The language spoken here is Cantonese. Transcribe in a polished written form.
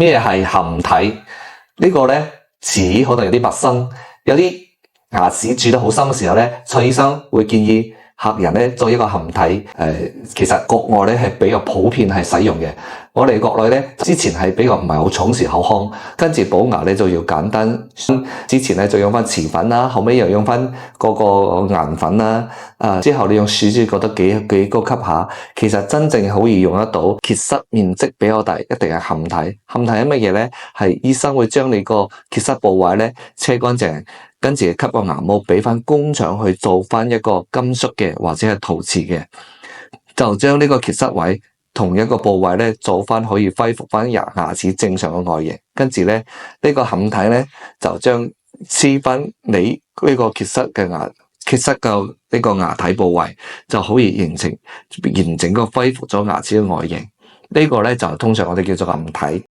咩係含體？呢個咧詞可能有啲陌生，有啲牙齒蛀得好深嘅時候咧，蔡醫生會建議客人咧做一個含體。其實國外咧係比較普遍係使用嘅。我哋國內咧之前係比較唔係好重視口腔，跟住補牙咧就要簡單。之前咧就用翻瓷粉啦，後尾又用翻嗰個顏粉啦。之後你用樹脂覺得幾高級下。其實真正可以用得到，結塞面積比較大，一定係含體。含體係乜嘢咧？係醫生會將你個結塞部位咧車乾淨，跟住吸個牙模俾翻工廠去做翻一個金屬嘅或者係陶瓷嘅，就將呢個結塞位同一個部位咧做翻可以恢復翻牙齒正常嘅外形。跟住咧呢個含體咧就將黐翻你呢個結塞嘅呢個牙體部位，就可以完整個恢復咗牙齒嘅外形。呢個咧就通常我哋叫做含體。